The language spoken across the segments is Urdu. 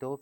2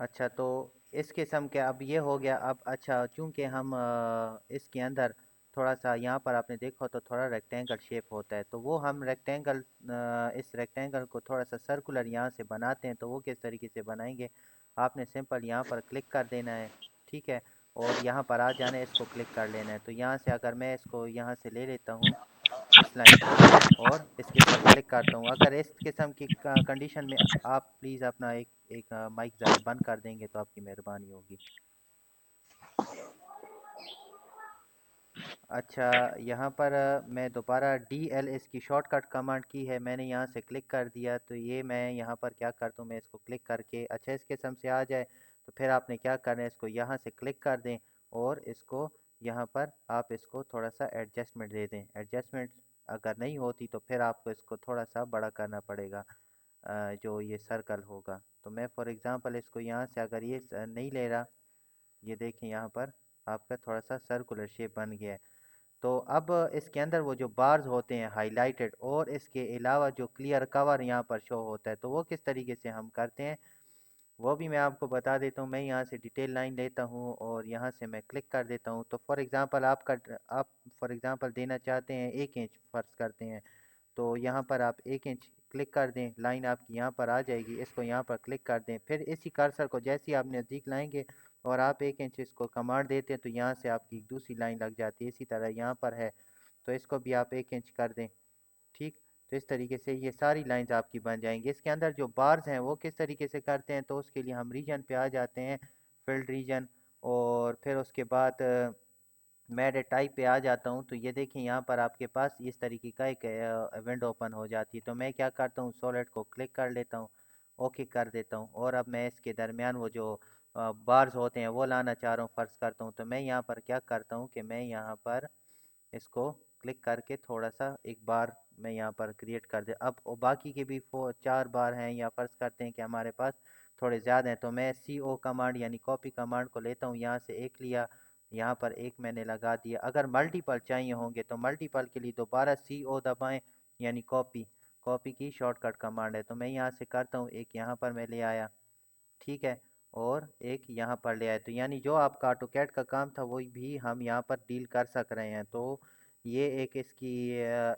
اچھا تو اس قسم کے اب یہ ہو گیا اب اچھا چونکہ ہم اس کے اندر تھوڑا سا یہاں پر آپ نے دیکھا تو تھوڑا ریکٹینگل شیپ ہوتا ہے تو وہ ہم ریکٹینگل اس ریکٹینگل کو تھوڑا سا سرکولر یہاں سے بناتے ہیں تو وہ کس طریقے سے بنائیں گے آپ نے سمپل یہاں پر کلک کر دینا ہے ٹھیک ہے اور یہاں پر آ جانا ہے اس کو کلک کر لینا ہے تو یہاں سے اگر میں اس کو یہاں سے لے لیتا ہوں اس لائن کو اور اس کے ساتھ کلک کرتا ہوں اگر اس قسم کی کنڈیشن میں آپ پلیز اپنا ایک مائک ذرا بند کر دیں گے تو آپ کی مہربانی ہوگی اچھا یہاں پر میں دوبارہ ڈی ایل اس کی شارٹ کٹ کمانڈ کی ہے میں نے یہاں سے کلک کر دیا تو یہ میں یہاں پر کیا کرتا ہوں میں اس کو کلک کر کے اچھا اس قسم سے آ جائے تو پھر آپ نے کیا کرنا ہے اس کو یہاں سے کلک کر دیں اور اس کو یہاں پر آپ اس کو تھوڑا سا ایڈجسٹمنٹ دے دیں ایڈجسٹمنٹ اگر نہیں ہوتی تو پھر آپ کو اس کو تھوڑا سا بڑا کرنا پڑے گا جو یہ سرکل ہوگا تو میں فار ایگزامپل اس کو یہاں سے اگر یہ نہیں لے رہا یہ دیکھیں یہاں پر آپ کا تھوڑا سا سرکولر شیپ بن گیا ہے تو اب اس کے اندر وہ جو بارز ہوتے ہیں ہائی لائٹڈ اور اس کے علاوہ جو کلیئر کور یہاں پر شو ہوتا ہے تو وہ کس طریقے سے ہم کرتے ہیں وہ بھی میں آپ کو بتا دیتا ہوں میں یہاں سے ڈیٹیل لائن لیتا ہوں اور یہاں سے میں کلک کر دیتا ہوں تو فار ایگزامپل آپ فار ایگزامپل دینا چاہتے ہیں 1 انچ فرض کرتے ہیں تو یہاں پر آپ 1 انچ کلک کر دیں لائن آپ کی یہاں پر آ جائے گی اس کو یہاں پر کلک کر دیں پھر اسی کرسر کو جیسے ہی آپ نزدیک لائیں گے اور آپ 1 انچ اس کو کمانڈ دیتے ہیں تو یہاں سے آپ کی دوسری لائن لگ جاتی ہے اسی طرح یہاں پر ہے تو اس کو بھی آپ 1 انچ کر دیں ٹھیک تو اس طریقے سے یہ ساری لائنز آپ کی بن جائیں گی اس کے اندر جو بارز ہیں وہ کس طریقے سے کرتے ہیں تو اس کے لیے ہم ریجن پہ آ جاتے ہیں فیلڈ ریجن اور پھر اس کے بعد میں ٹائپ پہ آ جاتا ہوں تو یہ دیکھیں یہاں پر آپ کے پاس اس طریقے کا ایک ونڈو اوپن ہو جاتی ہے تو میں کیا کرتا ہوں سولڈ کو کلک کر لیتا ہوں اوکے کر دیتا ہوں اور اب میں اس کے درمیان وہ جو بارز ہوتے ہیں وہ لانا چاہ رہا ہوں فرض کرتا ہوں تو میں یہاں پر کیا کرتا ہوں کہ میں یہاں پر اس کو کلک کر کے تھوڑا سا ایک بار میں یہاں پر کریٹ کر دے اب باقی کے بھی 4 بار ہیں یا فرض کرتے ہیں کہ ہمارے پاس تھوڑے زیادہ ہیں تو میں سی او کمانڈ یعنی کاپی کمانڈ کو لیتا ہوں یہاں سے ایک لیا یہاں پر ایک میں نے لگا دیا اگر ملٹیپل چاہیے ہوں گے تو ملٹیپل کے لیے دوبارہ سی او دبائیں یعنی کاپی کی شارٹ کٹ کمانڈ ہے تو میں یہاں سے کرتا ہوں ایک یہاں پر میں لے آیا ٹھیک ہے اور ایک یہاں پر لے آئے تو یعنی جو آپ کا آٹو کیٹ کا کام تھا وہ بھی ہم یہاں پر ڈیل کر سک رہے ہیں تو یہ ایک اس کی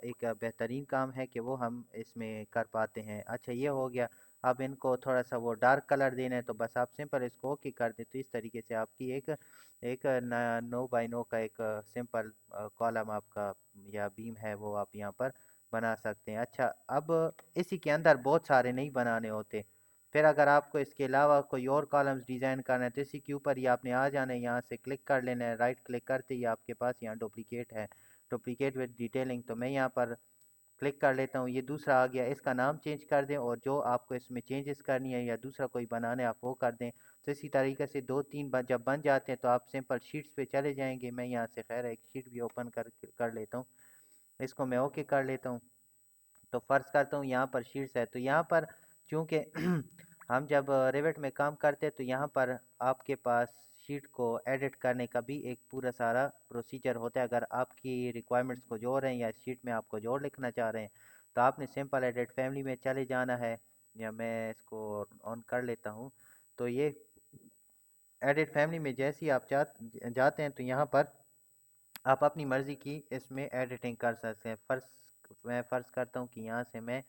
ایک بہترین کام ہے کہ وہ ہم اس میں کر پاتے ہیں اچھا یہ ہو گیا اب ان کو تھوڑا سا وہ ڈارک کلر دینا ہے تو بس آپ سمپل اس کو اوکے کر دیں تو اس طریقے سے آپ کی ایک 9 بائی 9 کا ایک سمپل کالم آپ کا یا بیم ہے وہ آپ یہاں پر بنا سکتے ہیں اچھا اب اسی کے اندر بہت سارے نہیں بنانے ہوتے پھر اگر آپ کو اس کے علاوہ کوئی اور کالمز ڈیزائن کرنا ہے تو اسی کے اوپر ہی آپ نے آ جانا ہے یہاں سے کلک کر لینا ہے رائٹ کلک کرتے ہی آپ کے پاس یہاں ڈپلیکیٹ ہے ڈپلیکیٹ وتھ ڈیٹیلنگ تو میں یہاں پر کلک کر لیتا ہوں یہ دوسرا آ گیا اس کا نام چینج کر دیں اور جو آپ کو اس میں چینجز کرنی ہے یا دوسرا کوئی بنانا ہے آپ وہ کر دیں تو اسی طریقے سے 2 3 جب بن جاتے ہیں تو آپ سمپل شیٹس پہ چلے جائیں گے میں یہاں سے خیر ایک شیٹ بھی اوپن کر لیتا ہوں اس کو میں اوکے کر لیتا ہوں تو فرض کرتا ہوں یہاں پر شیٹس ہے تو یہاں پر چونکہ ہم جب ریوٹ میں کام کرتے تو یہاں پر آپ کے پاس شیٹ کو ایڈٹ کرنے کا بھی ایک پورا سارا پروسیجر ہوتا ہے اگر آپ کی ریکوائرمنٹس کو جوڑ رہے ہیں یا شیٹ میں آپ کو جوڑ لکھنا چاہ رہے ہیں تو آپ نے سمپل ایڈٹ فیملی میں چلے جانا ہے یا میں اس کو آن کر لیتا ہوں تو یہ ایڈٹ فیملی میں جیسے ہی آپ جاتے ہیں تو یہاں پر آپ اپنی مرضی کی اس میں ایڈیٹنگ کر سکتے ہیں میں فرض کرتا ہوں کہ یہاں سے میں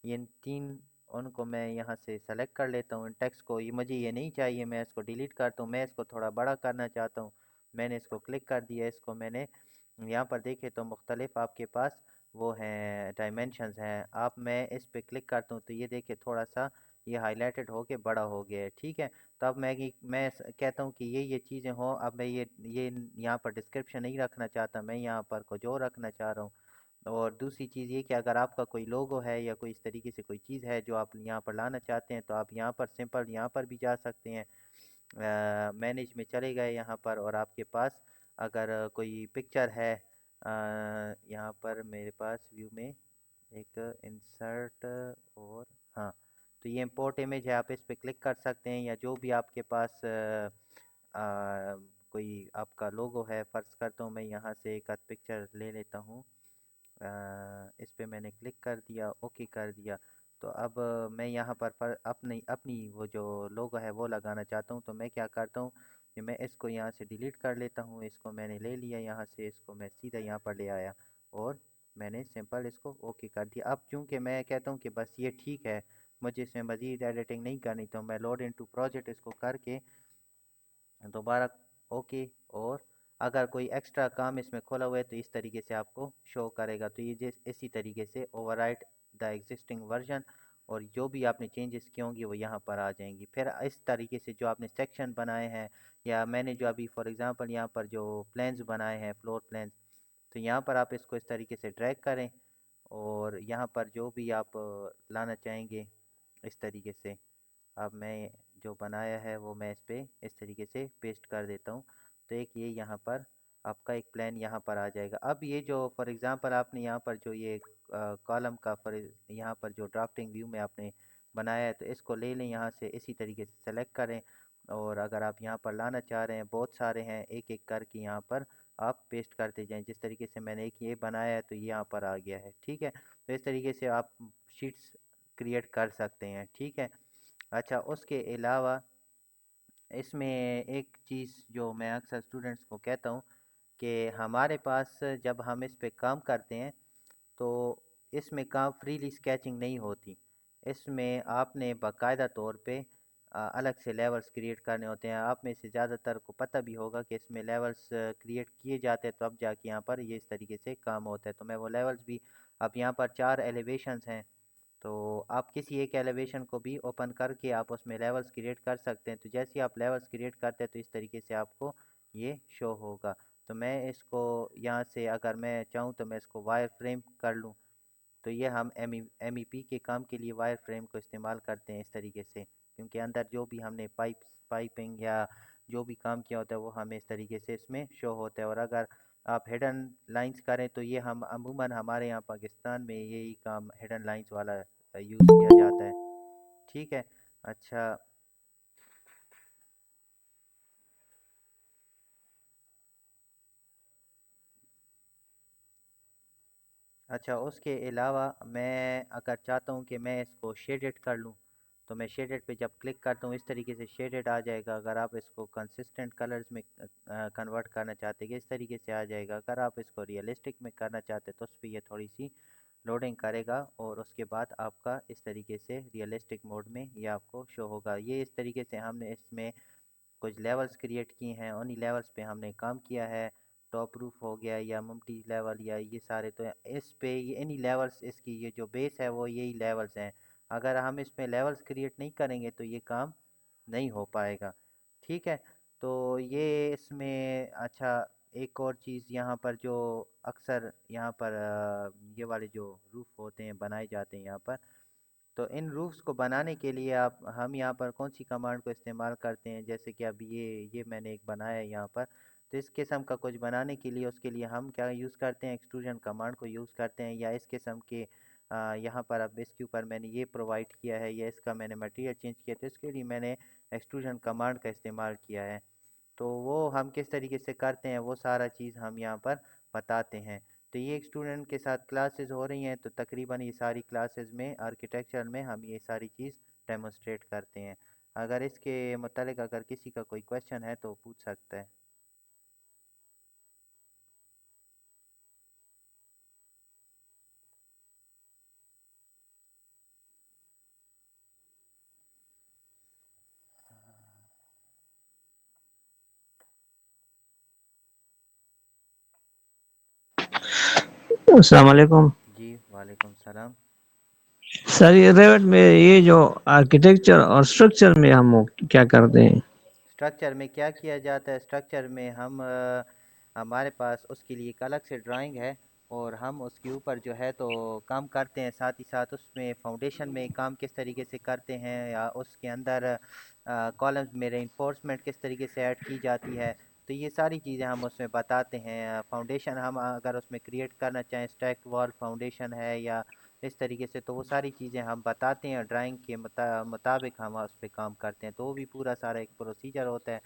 یہ 3 ان کو میں یہاں سے سلیکٹ کر لیتا ہوں ٹیکسٹ کو یہ مجھے یہ نہیں چاہیے میں اس کو ڈیلیٹ کرتا ہوں میں اس کو تھوڑا بڑا کرنا چاہتا ہوں میں نے اس کو کلک کر دیا اس کو میں نے یہاں پر دیکھے تو مختلف آپ کے پاس وہ ہیں ڈائمینشنز ہیں میں اس پہ کلک کرتا ہوں تو یہ دیکھیں تھوڑا سا یہ ہائی لائٹڈ ہو کے بڑا ہو گیا ہے ٹھیک ہے تو اب میں کہتا ہوں کہ یہ چیزیں ہوں اب میں یہ یہاں پر ڈسکرپشن نہیں رکھنا چاہتا میں یہاں پر کو جو رکھنا چاہ رہا ہوں اور دوسری چیز یہ کہ اگر آپ کا کوئی لوگو ہے یا کوئی اس طریقے سے کوئی چیز ہے جو آپ یہاں پر لانا چاہتے ہیں تو آپ یہاں پر سمپل یہاں پر بھی جا سکتے ہیں مینیج میں چلے گئے یہاں پر اور آپ کے پاس اگر کوئی پکچر ہے یہاں پر میرے پاس ویو میں ایک انسرٹ اور ہاں تو یہ امپورٹ امیج ہے آپ اس پہ کلک کر سکتے ہیں یا جو بھی آپ کے پاس کوئی آپ کا لوگو ہے فرض کرتا ہوں میں یہاں سے ایک آدھ پکچر لے لیتا ہوں اس پہ میں نے کلک کر دیا اوکے کر دیا تو اب میں یہاں پر اپنی وہ جو لوگو ہے وہ لگانا چاہتا ہوں. تو میں کیا کرتا ہوں کہ میں اس کو یہاں سے ڈیلیٹ کر لیتا ہوں. اس کو میں نے لے لیا یہاں سے, اس کو میں سیدھا یہاں پر لے آیا اور میں نے سمپل اس کو اوکے کر دیا. اب چونکہ میں کہتا ہوں کہ بس یہ ٹھیک ہے, مجھے اس میں مزید ایڈیٹنگ نہیں کرنی, تو میں لوڈ انٹو پروجیکٹ اس کو کر کے دوبارہ اوکے. اور اگر کوئی ایکسٹرا کام اس میں کھولا ہوا ہے تو اس طریقے سے آپ کو شو کرے گا. تو یہ اسی طریقے سے اوور رائٹ دا ایگزسٹنگ ورژن, اور جو بھی آپ نے چینجز کی ہوں گی وہ یہاں پر آ جائیں گی. پھر اس طریقے سے جو آپ نے سیکشن بنائے ہیں, یا میں نے جو ابھی فار ایگزامپل یہاں پر جو پلینز بنائے ہیں فلور پلینز, تو یہاں پر آپ اس کو اس طریقے سے ڈریگ کریں, اور یہاں پر جو بھی آپ لانا چاہیں گے اس طریقے سے. اب میں جو بنایا ہے وہ میں اس پہ اس طریقے سے پیسٹ کر دیتا ہوں. تو ایک یہ یہاں پر آپ کا ایک پلان یہاں پر آ جائے گا. اب یہ جو فار ایگزامپل آپ نے یہاں پر جو یہ کالم کا یہاں پر جو ڈرافٹنگ ویو میں آپ نے بنایا ہے, تو اس کو لے لیں یہاں سے, اسی طریقے سے سلیکٹ کریں, اور اگر آپ یہاں پر لانا چاہ رہے ہیں بہت سارے ہیں, ایک ایک کر کے یہاں پر آپ پیسٹ کرتے جائیں. جس طریقے سے میں نے ایک یہ بنایا ہے تو یہ یہاں پر آ گیا ہے. ٹھیک ہے, تو اس طریقے سے آپ شیٹس کریٹ کر سکتے ہیں. ٹھیک ہے. اچھا, اس کے علاوہ اس میں ایک چیز جو میں اکثر اسٹوڈنٹس کو کہتا ہوں کہ ہمارے پاس جب ہم اس پہ کام کرتے ہیں تو اس میں کام فریلی اسکیچنگ نہیں ہوتی. اس میں آپ نے باقاعدہ طور پہ الگ سے لیولز کریٹ کرنے ہوتے ہیں. آپ میں سے زیادہ تر کو پتہ بھی ہوگا کہ اس میں لیولز کریٹ کیے جاتے ہیں, تو اب جا کے یہاں پر یہ اس طریقے سے کام ہوتا ہے. تو میں وہ لیولز بھی, اب یہاں پر 4 ایلیویشنز ہیں, تو آپ کسی ایک ایلیویشن کو بھی اوپن کر کے آپ اس میں لیولز کریٹ کر سکتے ہیں. تو جیسے ہی آپ لیولز کریٹ کرتے ہیں تو اس طریقے سے آپ کو یہ شو ہوگا. تو میں اس کو یہاں سے اگر میں چاہوں تو میں اس کو وائر فریم کر لوں, تو یہ ہم ایم ای پی کے کام کے لیے وائر فریم کو استعمال کرتے ہیں اس طریقے سے, کیونکہ اندر جو بھی ہم نے پائپنگ یا جو بھی کام کیا ہوتا ہے وہ ہمیں اس طریقے سے اس میں شو ہوتا ہے. اور اگر آپ ہڈن لائنز کریں تو یہ ہم عموماً ہمارے یہاں پاکستان میں یہی کام ہڈن لائنز والا یوز کیا جاتا ہے. ٹھیک ہے. اچھا, اس کے علاوہ میں اگر چاہتا ہوں کہ میں اس کو شیڈڈ کر لوں, تو میں شیڈڈ پہ جب کلک کرتا ہوں اس طریقے سے شیڈڈ آ جائے گا. اگر آپ اس کو کنسسٹنٹ کلرز میں کنورٹ کرنا چاہتے ہیں اس طریقے سے آ جائے گا. اگر آپ اس کو ریئلسٹک میں کرنا چاہتے ہیں تو اس پہ یہ تھوڑی سی لوڈنگ کرے گا, اور اس کے بعد آپ کا اس طریقے سے ریئلسٹک موڈ میں یہ آپ کو شو ہوگا. یہ اس طریقے سے ہم نے اس میں کچھ لیولز کریٹ کیے ہیں, انہی لیولز پہ ہم نے کام کیا ہے. ٹاپ روف ہو گیا یا ممٹی لیول یا یہ سارے, تو اس پہ یہ انہی لیولز, اس کی یہ جو بیس ہے وہ یہی لیولز ہیں. اگر ہم اس میں لیولز کریٹ نہیں کریں گے تو یہ کام نہیں ہو پائے گا. ٹھیک ہے. تو یہ اس میں اچھا ایک اور چیز یہاں پر جو اکثر یہاں پر یہ والے جو روف ہوتے ہیں بنائے جاتے ہیں یہاں پر, تو ان روفس کو بنانے کے لیے ہم یہاں پر کون سی کمانڈ کو استعمال کرتے ہیں. جیسے کہ اب یہ میں نے ایک بنایا ہے یہاں پر, تو اس قسم کا کچھ بنانے کے لیے اس کے لیے ہم کیا یوز کرتے ہیں, ایکسٹروژن کمانڈ کو یوز کرتے ہیں. یا اس قسم کے یہاں پر اب اس کے اوپر میں نے یہ پرووائڈ کیا ہے, یا اس کا میں نے مٹیریل چینج کیا, تو اس کے لیے میں نے ایکسٹروژن کمانڈ کا استعمال کیا ہے. تو وہ ہم کس طریقے سے کرتے ہیں وہ سارا چیز ہم یہاں پر بتاتے ہیں. تو یہ ایک اسٹوڈنٹ کے ساتھ کلاسز ہو رہی ہیں, تو تقریباً یہ ساری کلاسز میں آرکیٹیکچر میں ہم یہ ساری چیز ڈیمونسٹریٹ کرتے ہیں. اگر اس کے متعلق اگر کسی کا کوئی کویشچن ہے تو پوچھ سکتا ہے. السلام علیکم. جی وعلیکم السلام. سر یہ ریوٹ میں یہ جو آرکیٹیکچر اور اسٹرکچر میں ہم کیا کرتے ہیں؟ اسٹرکچر میں کیا کیا جاتا ہے, اسٹرکچر میں ہمارے پاس اس کے لیے ایک الگ سے ڈرائنگ ہے, اور ہم اس کے اوپر جو ہے تو کام کرتے ہیں. ساتھ ہی ساتھ اس میں فاؤنڈیشن میں کام کس طریقے سے کرتے ہیں, یا اس کے اندر کالمز میں رینفورسمنٹ کس طریقے سے ایڈ کی جاتی ہے, تو یہ ساری چیزیں ہم اس میں بتاتے ہیں. فاؤنڈیشن ہم اگر اس میں کریٹ کرنا چاہیں, اسٹیک وال فاؤنڈیشن ہے یا اس طریقے سے, تو وہ ساری چیزیں ہم بتاتے ہیں. ڈرائنگ کے مطابق ہم اس پہ کام کرتے ہیں. تو وہ بھی پورا سارا ایک پروسیجر ہوتا ہے.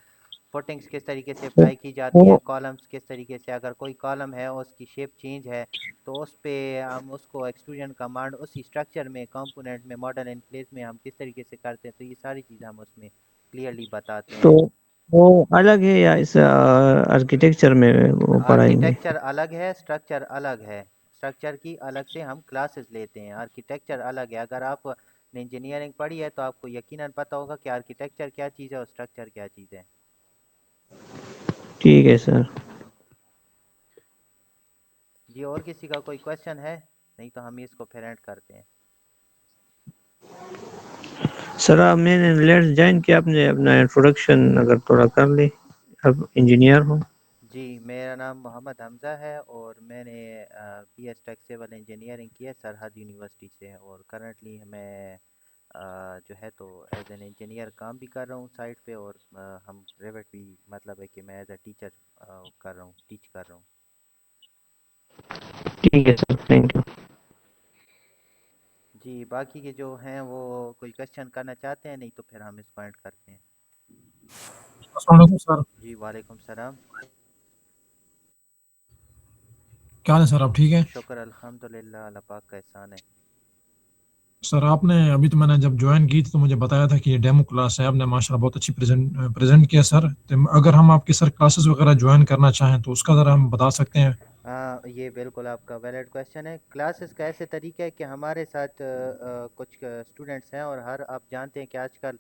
فوٹنگس کس طریقے سے اپلائی کی جاتی ہیں، کالمس کس طریقے سے، اگر کوئی کالم ہے اس کی شیپ چینج ہے تو اس پہ ہم اس کو ایکسٹروژن کمانڈ اسی اسٹرکچر میں کمپوننٹ میں ماڈل ان پلیس میں ہم کس طریقے سے کرتے ہیں، تو یہ ساری چیزیں ہم اس میں کلیئرلی بتاتے تو ہیں. وہ الگ ہے یا اس آرکیٹیکچر میں وہ پڑھائیں گے؟ آرکیٹیکچر الگ ہے، اسٹرکچر الگ ہے. اسٹرکچر کی الگ سے ہم کلاسز لیتے ہیں، آرکیٹیکچر الگ ہے. اگر آپ نے انجینئرنگ پڑھی ہے تو آپ کو یقیناً پتہ ہوگا کہ آرکیٹیکچر کیا چیز ہے اور اسٹرکچر کیا چیز ہے. ٹھیک ہے سر. جی اور کسی کا کوئی کویشچن ہے؟ نہیں تو ہم اس کو پھر اینڈ کرتے ہیں. سر آپ میں نے لیٹ جوائن کیا، آپ نے اپنا انٹروڈکشن اگر تھوڑا کر لی. اب انجینئر ہوں. جی میرا نام محمد حمزہ ہے اور میں نے بی ایس ٹیک سول انجینئرنگ کی ہے سرحد یونیورسٹی سے، اور کرنٹلی میں جو ہے تو ایز این انجینئر کام بھی کر رہا ہوں سائٹ پہ، اور ہم ریوٹ بھی مطلب ہے کہ میں ایز اے ٹیچر کر رہا ہوں، ٹیچ کر رہا ہوں. ٹھیک ہے سر، تھینک یو. جی باقی کے جو ہیں وہ کوئی کویشچن کرنا چاہتے ہیں، نہیں تو پھر ہم اس پوائنٹ کرتے ہیں. السلام علیکم سر. جی وعلیکم السلام. کیا حال ہے سر، آپ ٹھیک ہیں؟ شکر الحمد للہ، اللہ پاک کا احسان ہے. سر آپ نے ابھی تو میں نے جب جوائن کی تھی تو مجھے بتایا تھا کہ یہ ڈیمو کلاس ہے، آپ نے ماشاء اللہ بہت اچھی پریزنٹ کیا سر. تو اگر ہم آپ کی سر کلاسز وغیرہ جوائن کرنا چاہیں تو اس کا ذرا ہم بتا سکتے ہیں؟ یہ بالکل آپ کا ویلڈ کویشچن ہے. کلاسز کا ایسے طریقہ ہے کہ ہمارے ساتھ کچھ اسٹوڈنٹس ہیں، اور ہر آپ جانتے ہیں کہ آج کل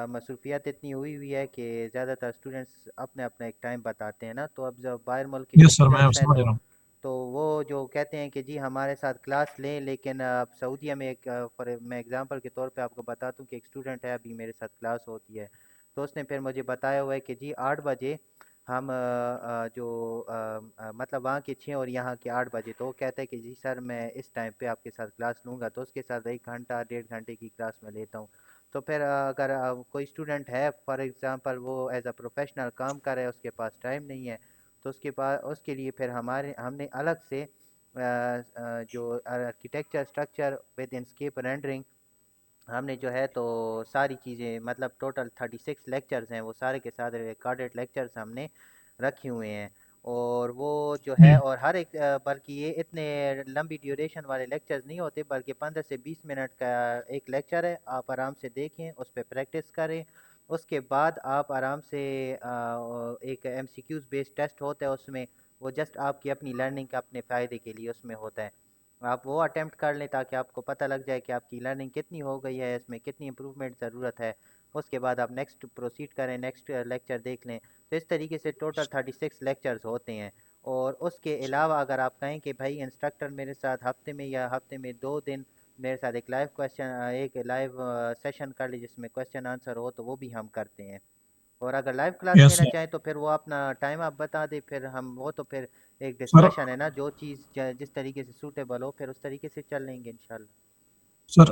مصروفیات اتنی ہوئی ہے کہ زیادہ تر اسٹوڈنٹس اپنے اپنا ایک ٹائم بتاتے ہیں نا. تو اب جب باہر ملک کے جو یس سر، میں اسٹوڈنٹس ہیں سمجھ رہا ہوں. تو وہ جو کہتے ہیں کہ جی ہمارے ساتھ کلاس لیں، لیکن اب سعودیہ میں ایک میں اگزامپل کے طور پہ آپ کو بتاتا ہوں کہ ایک اسٹوڈنٹ ہے ابھی میرے ساتھ کلاس ہوتی ہے، تو اس نے پھر مجھے بتایا ہوا ہے کہ جی 8 بجے ہم جو مطلب وہاں کے 6 اور یہاں کے 8 بجے، تو وہ کہتا ہے کہ جی سر میں اس ٹائم پہ آپ کے ساتھ کلاس لوں گا، تو اس کے ساتھ 1 گھنٹہ 1.5 گھنٹے کی کلاس میں لیتا ہوں. تو پھر اگر کوئی اسٹوڈنٹ ہے فار ایگزامپل وہ ایز اے پروفیشنل کام کر رہا ہے، اس کے پاس ٹائم نہیں ہے، تو اس کے لیے پھر ہم نے الگ سے جو آرکیٹیکچر اسٹرکچر ود انسکیپ رینڈرنگ ہم نے جو ہے تو ساری چیزیں مطلب ٹوٹل 36 لیکچرز ہیں، وہ سارے کے سارے ریکارڈڈ لیکچرز ہم نے رکھے ہوئے ہیں. اور وہ جو ہے جی اور ہر ایک بلکہ یہ اتنے لمبی ڈیوریشن والے لیکچرز نہیں ہوتے، بلکہ 15 سے 20 منٹ کا ایک لیکچر ہے. آپ آرام سے دیکھیں، اس پہ پریکٹس کریں، اس کے بعد آپ آرام سے ایک M C Qs based test ہوتا ہے اس میں، وہ جسٹ آپ کی اپنی لرننگ کا اپنے فائدے کے لیے اس میں ہوتا ہے. آپ وہ اٹیمپٹ کر لیں تاکہ آپ کو پتہ لگ جائے کہ آپ کی لرننگ کتنی ہو گئی ہے، اس میں کتنی امپروومنٹ ضرورت ہے. اس کے بعد آپ نیکسٹ پروسیڈ کریں، نیکسٹ لیکچر دیکھ لیں. تو اس طریقے سے ٹوٹل 36 لیکچرز ہوتے ہیں. اور اس کے علاوہ اگر آپ کہیں کہ بھائی انسٹرکٹر میرے ساتھ ہفتے میں یا ہفتے میں 2 دن میرے ساتھ ایک لائیو سیشن کر لی جس میں کویشچن آنسر ہو، تو وہ بھی ہم کرتے ہیں. اور اگر لائیو کلاس یس لینا سر. چاہیں تو پھر وہ اپنا ٹائم آپ بتا دیں، پھر ہم وہ تو پھر ایک سر ڈسکشن ہے نا، جو چیز جس طریقے سے سوٹیبل ہو پھر اس طریقے سے چل لیں گے انشاءاللہ. سر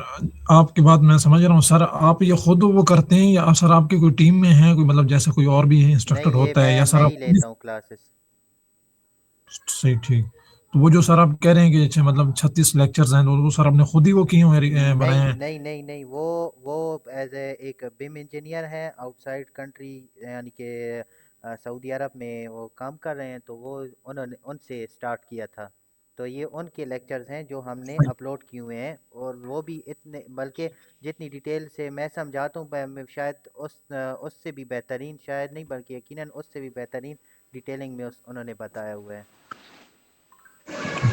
آپ کی بات میں سمجھ رہا ہوں. سر آپ یہ خود وہ کرتے ہیں یا سر آپ کی کوئی ٹیم میں ہے کوئی، مطلب جیسے کوئی اور بھی نہیں، انسٹرکٹر یہ ہوتا ہے، یا سر میں آپ ہی خود ہی؟ لیتا ہوں کلاسز. صحیح، ٹھیک. تو وہ جو سر آپ کہہ رہے ہیں کہ اچھا مطلب 36 لیکچرز ہیں، تو وہ سر آپ نے خود ہی وہ کیے ہوئے بنائے نہیں ہیں؟ نہیں نہیں نہیں، وہ ایز اے ایک بیم انجینئر ہے آؤٹ سائڈ کنٹری، یعنی کہ سعودی عرب میں وہ کام کر رہے ہیں، تو وہ انہوں نے ان سے اسٹارٹ کیا تھا. تو یہ ان کے لیکچرز ہیں جو ہم نے صحیح. اپلوڈ کیے ہوئے ہیں، اور وہ بھی اتنے بلکہ جتنی ڈیٹیل سے میں سمجھاتا ہوں میں شاید اس سے بھی بہترین، شاید نہیں بلکہ یقیناً اس سے بھی بہترین ڈیٹیلنگ میں انہوں نے بتایا ہوا ہے.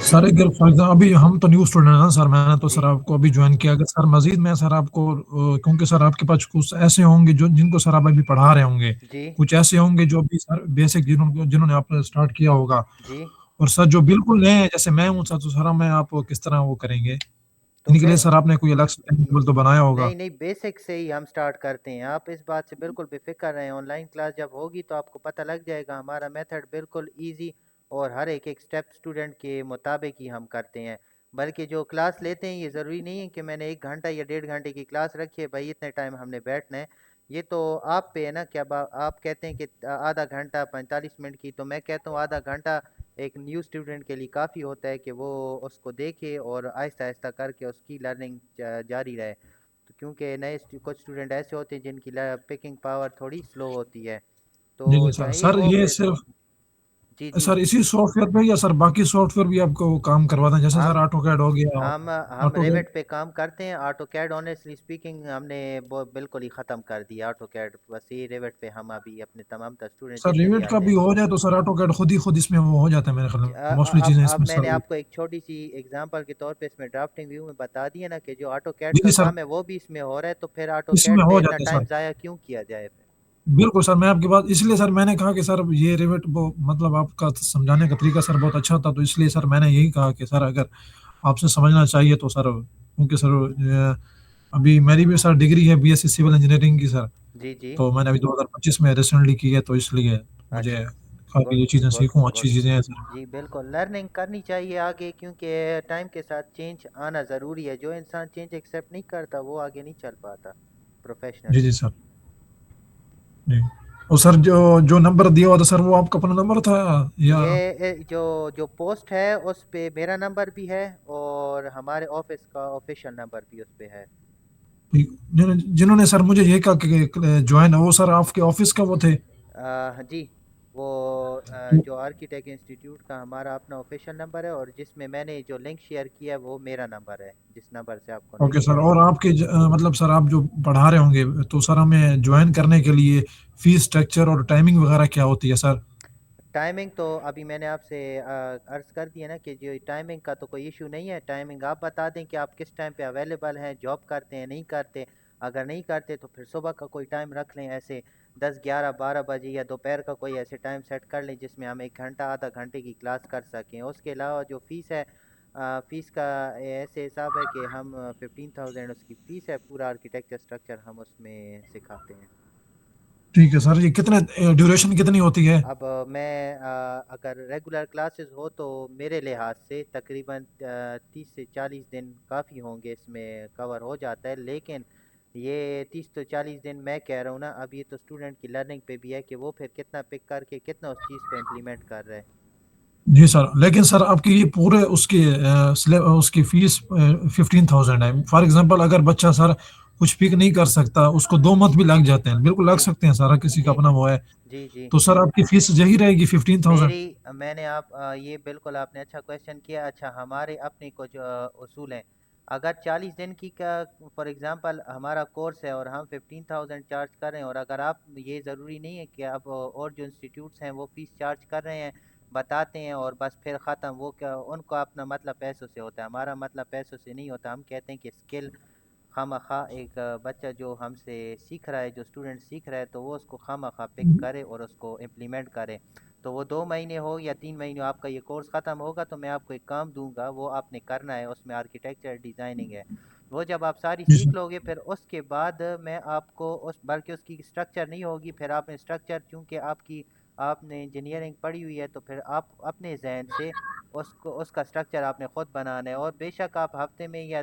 سر اگر فار ایگزامپل ابھی ہم تو نیو اسٹوڈنٹ ہیں نا سر، میں نے تو سر جی آپ کو ابھی جوائن کیا. اگر سر مزید میں سر آپ کو کیونکہ سر آپ کے پاس کچھ ایسے ہوں گے جن کو سر آپ ابھی پڑھا رہے ہوں گے، جی کچھ ایسے ہوں گے جو ابھی سر بیسک جنہوں نے آپ نے اسٹارٹ کیا ہوگا، جی. اور سر جو بالکل نئے ہیں جیسے میں ہوں سر، تو سر میں آپ کس طرح وہ کریں گے؟ تو ان کے لیے سر آپ نے کوئی الگ سے ٹائم تو بنایا ہوگا؟ نہیں نہیں، بیسک سے ہی ہم سٹارٹ کرتے ہیں. آپ اس بات سے بالکل بے فکر رہیں، آن لائن کلاس جب ہوگی تو آپ کو پتہ لگ جائے گا. ہمارا میتھڈ بالکل ایزی اور ہر ایک سٹیپ اسٹوڈنٹ کے مطابق ہی ہم کرتے ہیں. بلکہ جو کلاس لیتے ہیں یہ ضروری نہیں ہے کہ میں نے 1 گھنٹہ یا 1.5 گھنٹے کی کلاس رکھی ہے بھائی اتنے ٹائم ہم نے بیٹھنا ہے. یہ تو آپ پہ ہے نا. کیا آپ کہتے ہیں کہ آدھا گھنٹہ 45 منٹ کی، تو میں کہتا ہوں آدھا گھنٹہ ایک نیو اسٹوڈنٹ کے لیے کافی ہوتا ہے کہ وہ اس کو دیکھے اور آہستہ آہستہ کر کے اس کی لرننگ جاری رہے. تو کیونکہ کچھ اسٹوڈنٹ ایسے ہوتے ہیں جن کی پکنگ پاور تھوڑی سلو ہوتی ہے، تو جی جی سر چاہیے سر وہ یہ پھر صرف جی جی سر اسی سافٹ ویئر پہ یا سر باقی سافٹ ویئر بھی آپ کو کام کرواتے ہیں جیسے سر ہم آٹو کیڈ ہو گیا ہم آٹو کیڈ ریوٹ پہ کام کرتے ہیں. آٹو کیڈ آنیسٹلی اسپیکنگ ہم نے بالکل ہی ختم کر دیا آٹو کیڈ. بس یہ ریوٹ پہ ہم ابھی اپنے تمام تر اسٹوڈنٹ سر جتنے بھی ریوٹ کا آتے بھی ہیں. ہو جائے تو سر آٹو کیڈ خود اس میں وہ ہو جاتا ہے میرے خیال میں موسٹلی چیزیں اس اب میں میں سر. نے آپ کو ایک چھوٹی سی ایگزامپل کے طور پہ اس میں ڈرافٹنگ ویو میں بتا دیا نا کہ جو آٹو کیڈ جی کا جی سر کام ہے وہ بھی اس میں ہو رہا ہے, تو پھر آٹو اس میں کیڈ پہ ہو اتنا جاتا ہے ٹائم سر. ضائع کیوں کیا جائے پھر. بالکل سر میں آپ کی بات اس لیے سر میں نے کہا کہ سر یہ ریوٹ مطلب آپ کا سمجھانے کا طریقہ سر بہت اچھا تھا, تو اس لیے سر میں نے یہی کہا کہ سر اگر آپ سے سمجھنا چاہیے تو سر کیونکہ سر ابھی میری بھی سر ڈگری ہے BSc سول انجینئرنگ کی سر, جی جی تو میں نے ابھی 2025 میں ریسنٹلی کی ہے, تو اس لیے مجھے اچھا کافی گڈ یہ چیزیں گڈ سیکھوں, گڈ. اچھی چیزیں ہیں سر. جی بالکل لرننگ کرنی چاہیے آگے, کیونکہ ٹائم کے ساتھ چینج آنا ضروری ہے. جو انسان چینج ایکسیپٹ نہیں کرتا وہ آگے نہیں چل پاتا جی پروفیشنلی. جی سر جی. اور سر جو نمبر دیا ہوا تھا سر وہ آپ کا اپنا نمبر تھا یا یہ جو پوسٹ ہے اس پہ میرا نمبر بھی ہے اور ہمارے آفس کا آفیشیل نمبر بھی اس پہ ہے. جنہوں نے سر مجھے یہ کہا کہ جوائن وہ سر آپ کے آفس کا وہ تھے؟ جی وہ جو آرکیٹیکٹ انسٹیٹیوٹ کا ہمارا اپنا آفیشیل نمبر ہے, اور جس میں نے جو لنک شیئر کیا ہے وہ میرا نمبر ہے جس نمبر سے آپ کو اوکے لنک سر. آئے اور گی. آپ کے مطلب سر آپ جو پڑھا رہے ہوں گے تو سر ہمیں جوائن کرنے کے لیے فیس اسٹرکچر اور ٹائمنگ وغیرہ کیا ہوتی ہے سر؟ ٹائمنگ تو ابھی میں نے آپ سے عرض کر دیا نا کہ جو ٹائمنگ کا تو کوئی ایشو نہیں ہے. ٹائمنگ آپ بتا دیں کہ آپ کس ٹائم پہ اویلیبل ہیں, جاب کرتے ہیں نہیں کرتے. اگر نہیں کرتے تو پھر صبح کا کوئی ٹائم رکھ لیں, ایسے 10 11 12 بجے, یا دوپہر کا کوئی ایسے ٹائم سیٹ کر لیں جس میں ہم 1 گھنٹہ آدھا گھنٹے کی کلاس کر سکیں. اس کے علاوہ جو فیس ہے, فیس کا ایسے حساب ہے کہ ہم 15,000 اس کی فیس ہے. پورا آرکیٹیکچر اسٹرکچر ہم اس میں سکھاتے ہیں. ٹھیک ہے سر. یہ کتنے ڈیوریشن کتنی ہوتی ہے؟ اب میں اگر ریگولر کلاسز ہو تو میرے لحاظ سے تقریباً 30 سے 40 دن کافی ہوں گے, اس میں کور ہو جاتا ہے. لیکن یہ 30 تو 40 دن میں کہہ رہا ہوں نا, اب یہ تو اسٹوڈنٹ کی لرننگ پہ بھی ہے کہ وہ پھر کتنا پک کر کے کتنا اس چیز کو امپلیمنٹ کر رہے ہیں. جی سر. لیکن سر آپ کی یہ پورے اس کی فیس 15,000 ہے. فار ایگزامپل اگر بچہ سر کچھ پک نہیں کر سکتا, اس کو 2 منتھ بھی لگ جاتے ہیں, بالکل لگ جی سکتے ہیں سارا کسی کا جی اپنا وہ ہے, جی جی تو سر آپ کی فیس یہی رہے گی 15,000؟ میں نے یہ بالکل آپ نے اچھا کویشچن کیا. اچھا ہمارے اپنے کچھ اصول ہیں. اگر 40 دن کی کا فار ایگزامپل ہمارا کورس ہے اور ہم 15,000 چارج کر رہے ہیں, اور اگر آپ یہ ضروری نہیں ہے کہ اب اور جو انسٹیٹیوٹس ہیں وہ فیس چارج کر رہے ہیں, بتاتے ہیں اور بس پھر ختم, وہ کیا ان کو اپنا مطلب پیسوں سے ہوتا ہے. ہمارا مطلب پیسوں سے نہیں ہوتا. ہم کہتے ہیں کہ اسکل خواہ ایک بچہ جو ہم سے سیکھ رہا ہے, جو اسٹوڈنٹ سیکھ رہا ہے, تو وہ اس کو خواہ پک کرے اور اس کو امپلیمنٹ کرے. تو وہ 2 مہینے ہو یا 3 مہینے ہو, آپ کا یہ کورس ختم ہوگا تو میں آپ کو ایک کام دوں گا, وہ آپ نے کرنا ہے. اس میں آرکیٹیکچر ڈیزائننگ ہے, وہ جب آپ ساری جی سر. سیکھ لو گے پھر اس کے بعد میں آپ کو بلکہ اس کی اسٹرکچر نہیں ہوگی. پھر آپ نے اسٹرکچر, چونکہ آپ نے انجینئرنگ پڑھی ہوئی ہے, تو پھر آپ اپنے ذہن سے اس کا اسٹرکچر آپ نے خود بنانا ہے. اور بے شک آپ ہفتے میں یا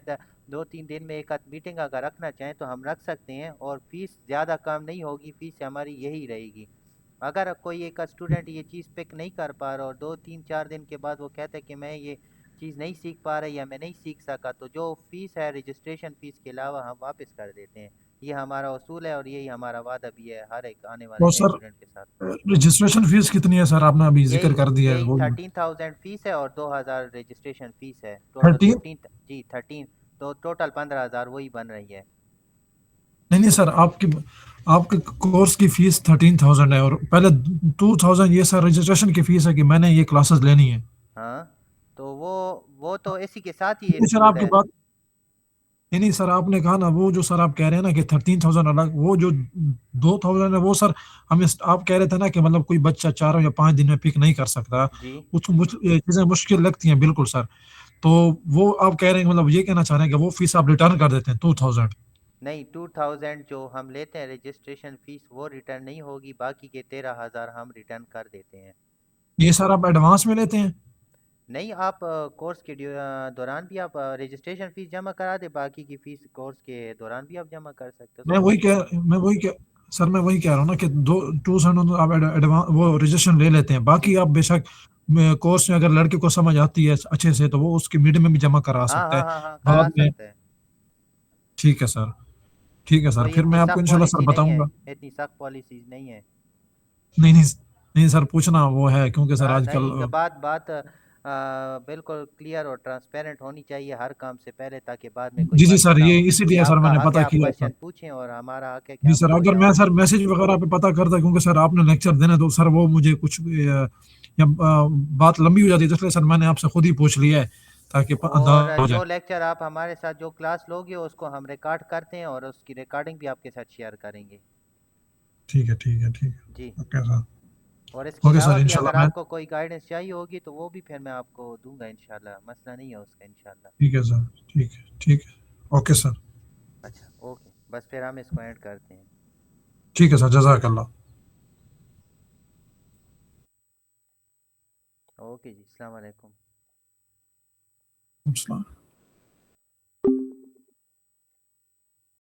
2-3 دن میں ایک آدھ میٹنگ اگر رکھنا چاہیں تو ہم رکھ سکتے ہیں, اور فیس زیادہ کم نہیں ہوگی. فیس ہماری یہی رہے گی. اگر کوئی ایک اسٹوڈنٹ یہ چیز پک نہیں کر پا رہا اور 2-3-4 دن کے بعد وہ کہتا ہے کہ میں یہ چیز نہیں سیکھ پا رہا یا میں نہیں سیکھ سکا, تو جو فیس ہے رجسٹریشن فیس کے علاوہ ہم واپس کر دیتے ہیں. یہ ہمارا اصول ہے اور یہی ہمارا وعدہ بھی ہے ہر ایک آنے والے اور نئے سر اسٹوڈنٹ کے ساتھ. رجسٹریشن فیس کتنی ہے سر؟ آپ نے ابھی ذکر کر دیا ہے یہی وہ 13,000 فیس ہے اور 2,000 رجسٹریشن فیس ہے. ٹوٹل 13. 15. جی 13, تو ٹوٹل 15,000 وہی بن رہی ہے. نہیں سر, آپ کے کورس کی فیس 13,000 ہے, اور پہلے 2,000 یہ سر رجسٹریشن کی فیس ہے کہ میں نے یہ کلاسز لینی ہے. ہاں تو وہ تو اسی کے ساتھ ہی نہیں سر آپ انکلوڈ کی ہے. بات نہیں سر, آپ نے کہا نا وہ جو سر آپ کہہ رہے ہیں نا کہ 13,000 الگ, وہ جو 2,000 ہے وہ سر ہمیں آپ کہہ رہے تھے نا کہ مطلب کوئی بچہ 4 یا 5 دن میں پک نہیں کر سکتا, جی یہ چیزیں مشکل لگتی ہیں. بالکل سر. تو وہ آپ کہہ رہے ہیں مطلب یہ کہنا چاہ رہے ہیں کہ وہ فیس آپ ریٹرن کر دیتے ہیں 2,000؟ نہیں, 2,000 جو ہم لیتے ہیں رجسٹریشن فیس وہ ریٹرن نہیں ہوگی. باقی کے 13,000 ہم ریٹرن کر دیتے ہیں. یہ سر آپ ایڈوانس میں لیتے ہیں؟ نہیں, آپ کورس کے دوران بھی آپ رجسٹریشن فیس جمع کرا دیں, باقی کی فیس کورس کے دوران بھی آپ جمع کر سکتے ہو. اس میں میں وہی کوئی کہہ سر میں وہی کہہ رہا ہوں نا کہ 2,000 آپ ایڈوانس وہ رجسٹریشن لے لیتے ہیں, جی باقی آپ بے شک کورس میں اگر لڑکے کو سمجھ آتی ہے اچھے سے تو وہ اس کی میڈ میں بھی جمع کرا ہاں سکتا ہے ہاں ہاں ہاں بعد کرا میں. سکتے ہیں. ٹھیک ہے سر. ٹھیک ہے سر, کوئی پھر اتنی میں آپ کو سخت انشاءاللہ سر پالیسی نہیں بتاؤں ہے, گا. اتنی سخت پالیسیز نہیں ہے. نہیں نہیں نہیں سر پوچھنا وہ ہے کیونکہ سر آج کل نہیں بات بالکل کلیئر اور ٹرانسپیرنٹ ہونی چاہیے ہر کام سے پہلے، تاکہ بعد میں کوئی جی جی مسئلہ سر نہ ہو. یہ اسی یہ لیے سر آپ میں کا نے حق ہے، پتہ آپ کیا تھا. کویشچن پوچھیں اور ہمارا حق ہے کہ جی ہم سر اس کے اگر میں جواب سر دیں. میسج وغیرہ پہ پتہ کرتا کیونکہ سر آپ نے لیکچر دینا تو سر وہ مجھے کچھ یا بات لمبی ہو جاتی ہے، اس لیے سر میں نے آپ سے خود ہی پوچھ لیا ہے تاکہ اور اندازہ ہو جائے. جو لیکچر آپ ہمارے ساتھ جو کلاس لوگے اس کو ہم ریکارڈ کرتے ہیں اور اس کی ریکارڈنگ بھی آپ کے ساتھ شیئر کریں گے. ٹھیک ہے ٹھیک ہے ٹھیک ہے جی. Okay sir. اور اس کے اوکے علاوہ سر بھی اگر انشاءاللہ میں آپ کو کوئی گائیڈنس چاہیے ہوگی تو وہ بھی پھر میں آپ کو دوں گا انشاءاللہ، مسئلہ نہیں ہے اس کا انشاءاللہ. ٹھیک ہے سر ٹھیک ہے ٹھیک ہے اوکے سر. اچھا اوکے، بس پھر ہم اس کو اینڈ کرتے ہیں. ٹھیک ہے سر جزاک اللہ. اوکے جی، السلام علیکم. السلام.